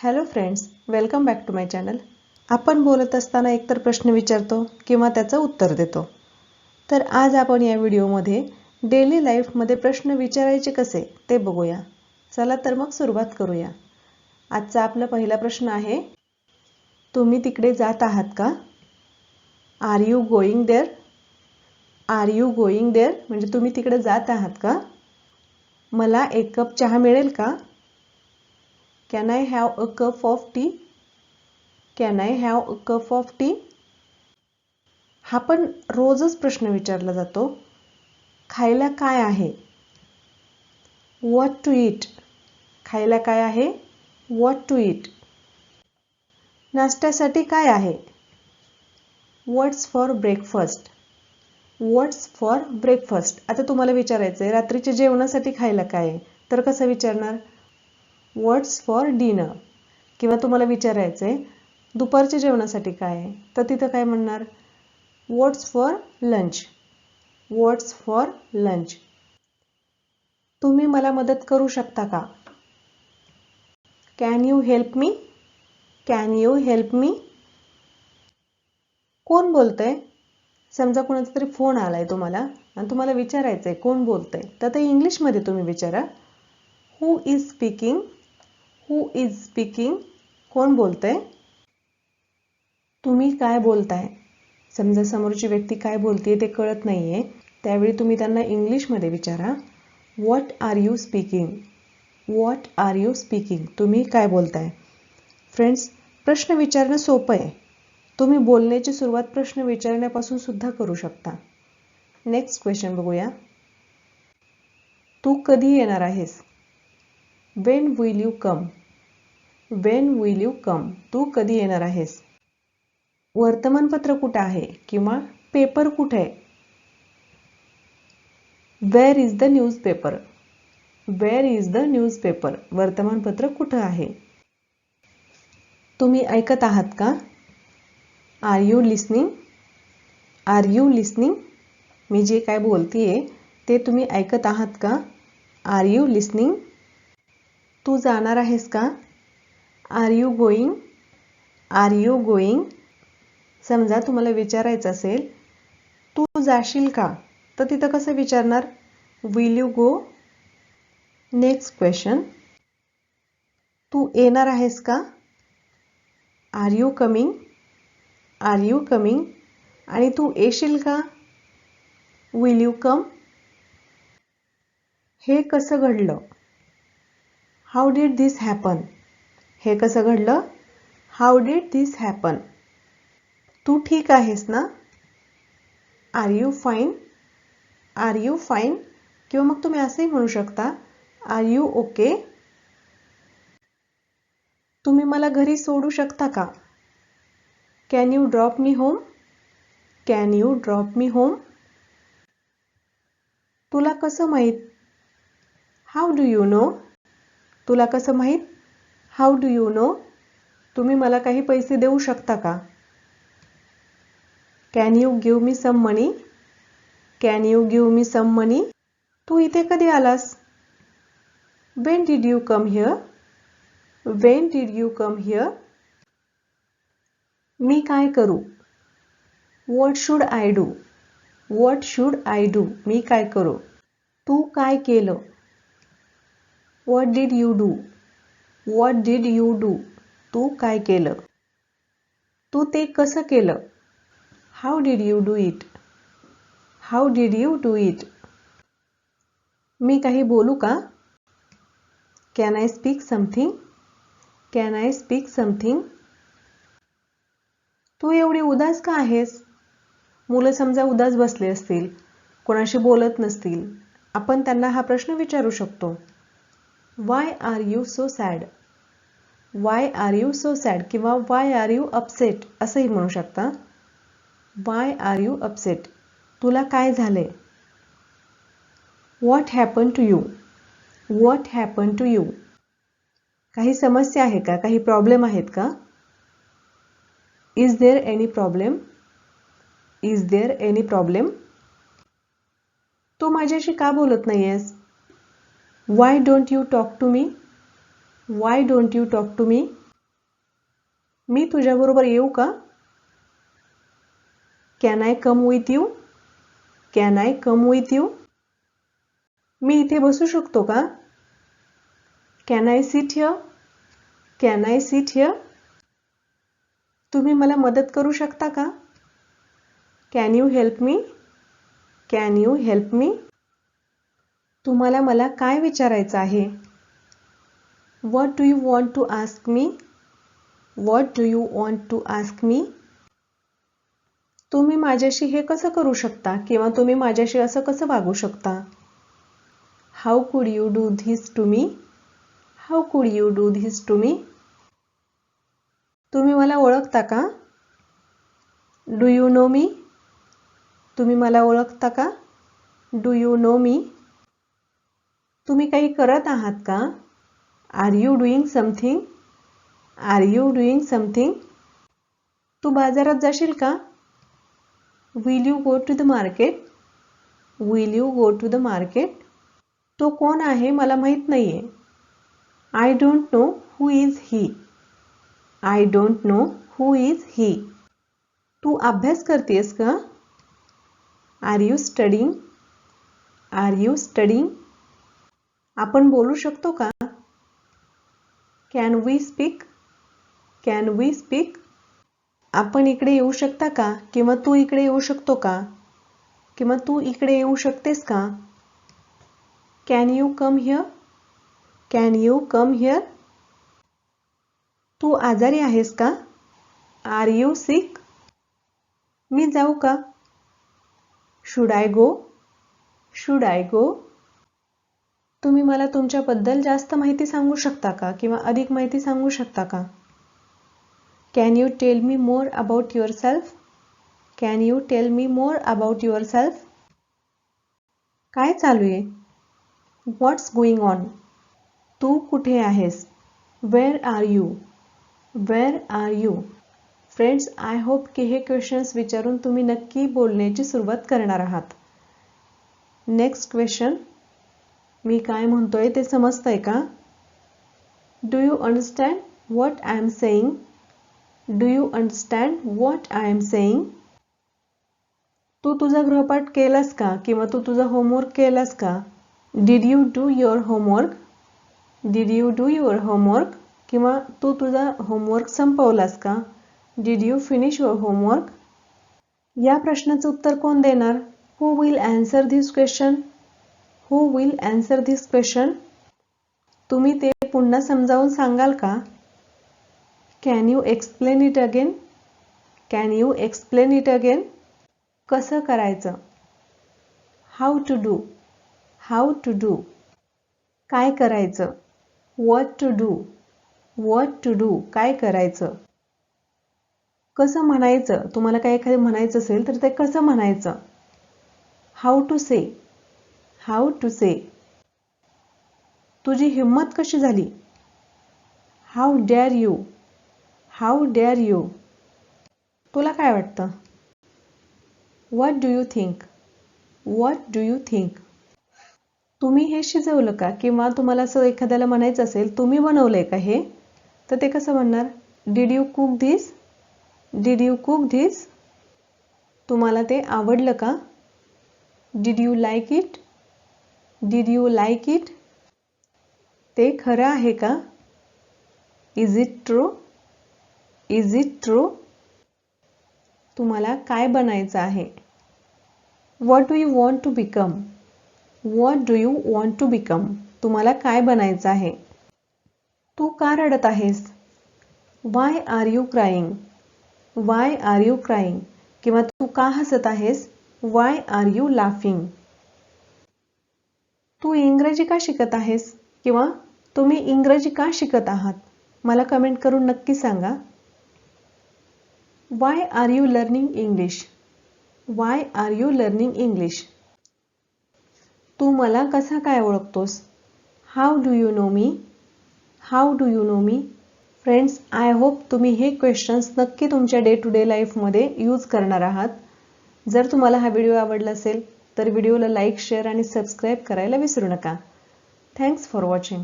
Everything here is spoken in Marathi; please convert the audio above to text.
Hello friends, welcome back to my channel. आपण बोलत असताना एकतर प्रश्न विचारतो किंवा त्याचं उत्तर देतो. तर आज आपण या व्हिडिओमध्ये डेली लाईफमध्ये प्रश्न विचारायचे कसे ते बघूया. चला तर मग सुरुवात करूया. आजचा आपला पहिला प्रश्न आहे, तुम्ही तिकडे जात आहात का? Are you going there? Are you going there म्हणजे तुम्ही तिकडे जात आहात का? मला एक कप चहा मिळेल का? Can I have a cup of tea? Can I have a cup of tea? हा पण रोजच प्रश्न विचारला जातो. खायला काय आहे? What to eat? खायला काय आहे? What to eat? नाश्त्यासाठी काय आहे? What's for breakfast? What's for breakfast? आता तुम्हाला विचारायचं आहे रात्रीच्या जेवणासाठी खायला काय आहे? तर कसं विचारणार? What's for dinner? किंवा तुम्हाला विचारायचं आहे दुपारच्या जेवणासाठी काय आहे? तर तिथं काय म्हणणार? What's for lunch? What's for lunch? तुम्ही मला मदत करू शकता का? Can you help me? Can you help me? कोण बोलतंय? समजा कोणाचा तरी फोन आलाय तुम्हाला आणि तुम्हाला विचारायचं आहे कोण बोलतंय, तर ते इंग्लिशमध्ये तुम्ही विचारा. Who is speaking? Who is speaking? कोण बोलतंय? तुम्ही काय बोलताय? समजा समोरची व्यक्ती काय बोलते ते कळत नाहीये, त्यावेळी तुम्ही त्यांना इंग्लिशमध्ये विचारा. What are you speaking? What are you speaking? तुम्ही काय बोलताय? फ्रेंड्स, प्रश्न विचारणं सोपं आहे. तुम्ही बोलण्याची सुरुवात प्रश्न विचारण्यापासून सुद्धा करू शकता. नेक्स्ट क्वेश्चन बघूया. तू कधी येणार आहेस? When will you come? When will you come? तू कधी येणार आहेस? वर्तमानपत्र कुठे आहे किंवा पेपर कुठे आहे? Where is the newspaper? Where is the newspaper? वर्तमानपत्र कुठे आहे? तुम्ही ऐकत आहात का? Are you listening? Are you listening? मी जे काय बोलतेय ते तुम्ही ऐकत आहात का? Are you listening? तू जाणार आहेस का? Are you going? Are you going? समजा तुम्हाला विचारायचं असेल तू जाशील का, तर तिथं कसं विचारणार? Will you go? Next question, तू येणार आहेस का? Are you coming? Are you coming? आणि तू येशील का? Will you come? हे कसं घडलं? How did this happen? हे कसं घडलं? How did this happen? तू ठीक आहेस ना? Are you fine? Are you fine? किंवा मग तुम्ही असंही म्हणू शकता, Are you okay? तुम्ही मला घरी सोडू शकता का? Can you drop me home? Can you drop me home? तुला कसं माहित? How do you know? तुला कसं माहित? How do you know? तुम्ही मला काही पैसे देऊ शकता का? Can you give me some money? Can you give me some money? तू इथे कधी आलास? When did you come here? When did you come here? मी काय करू? What should I do? What should I do? मी काय करू? तू काय केलं? What did you do? What did you do? तू काय केलं? तू ते कसं केलं? How did you do it? How did you do it? मी काही बोलू का? Can I speak something? Can I speak something? तू एवढी उदास का आहेस? मुलं समजा उदास बसले असतील, कोणाशी बोलत नसतील, आपण त्यांना हा प्रश्न विचारू शकतो. Why are you so sad? Why are you so sad? किंवा Why are you upset? असंही म्हणू शकता. Why are you upset? तुला काय झाले? What happened to you? What happened to you? काही समस्या आहे का? काही प्रॉब्लेम आहेत का? Is there any problem? Is there any problem? तू माझ्याशी का बोलत नाहीयेस? Why don't you talk to me? Why don't you talk to me? मी तुझ्याबरोबर येऊ का? Can I come with you? Can I come with you? मी इथे बसू शकतो का? Can I sit here? Can I sit here? तुम्ही मला मदत करू शकता का? Can you help me? Can you help me? तुम्हाला मला काय विचारायचं आहे? What do you want to ask me? What do you want to ask me? तुम्ही माझ्याशी हे कसं करू शकता किंवा तुम्ही माझ्याशी असं कसं वागू शकता? How could you do this to me? How could you do this to me? तुम्ही मला ओळखता का? Do you know me? तुम्ही मला ओळखता का? Do you know me? तुम्ही काही करत आहात का? Are you doing something? Are you doing something? तू बाजारात जाशील का? Will you go to the market? Will you go to the market? तो कोण आहे मला माहीत नाहीये. I don't know who is he. I don't know who is he. तू अभ्यास करतेस का? Are you studying? Are you studying? आपण बोलू शकतो का? Can we speak? Can we speak? आपण इकडे येऊ शकता का किंवा तू इकडे येऊ शकतो का किंवा तू इकडे येऊ शकतेस का? Can you come here? Can you come here? तू आजारी आहेस का? Are you sick? मी जाऊ का? Should I go? Should I go? तुम्ही मला तुमच्याबद्दल जास्त माहिती सांगू शकता का किंवा अधिक माहिती सांगू शकता का? Can you tell me more about your self? Can you tell me more about your self? काय चालू आहे? व्हॉट्स गोइंग ऑन? तू कुठे आहेस? Where are you? Where are you? Friends, I hope की हे क्वेश्चन्स विचारून तुम्ही नक्की बोलण्याची सुरुवात करणार आहात. Next question. मी काय म्हणतोय ते समजतंय का? Do you understand what I am saying? Do you understand what I am saying? तू तुझा गृहपाठ केलास का किंवा तू तुझा होमवर्क केलास का? Did you do your homework? Did you do your homework? किंवा तू तुझा होमवर्क संपवलास का? Did you finish your homework? या प्रश्नाचं उत्तर कोण देणार? Who will answer this question? Who will answer this question? तुम्ही ते पुन्हा समजावून सांगाल का? Can you explain it again? Can you explain it again? कसं करायचं? How to do? How to do? काय करायचं? What to do? What to do? काय करायचं? कसं म्हणायचं? तुम्हाला काय एखादं म्हणायचं असेल तर ते कसं म्हणायचं? How to say? How to say? तुझी हिंमत कशी झाली? How dare you? How dare you? तुला काय वाटतं? What do you think? What do you think? तुम्ही हे शिजवलं का किंवा तुम्हाला असं एखाद्याला म्हणायचं असेल तुम्ही बनवलंय का हे, तर ते कसं म्हणणार? Did you cook this? Did you cook this? तुम्हाला ते आवडलं का? Did you like it? Did you like it? ते खरं आहे का? Is it true? Is it true? तुम्हाला काय बनायचं आहे? What do you want to become? What do you want to become? तुम्हाला काय बनायचं आहे? तू का रडत आहेस? Why are you crying? Why are you crying? किंवा तू का हसत आहेस? Why are you laughing? तू इंग्रजी का शिकत आहेस? किंवा तुम्ही इंग्रजी का शिकत आहात? मला कमेंट करून नक्की सांगा. Why are you learning English? Why are you learning English? तू मला कसा काय ओळखतोस? How do you know me? How do you know me? Friends, I hope तुम्ही हे क्वेश्चन्स नक्की तुमच्या डे टू डे लाईफमध्ये यूज करणार आहात. जर तुम्हाला हा व्हिडिओ आवडला असेल तर व्हिडिओला लाईक, शेअर आणि सबस्क्राईब करायला विसरू नका. Thanks for watching.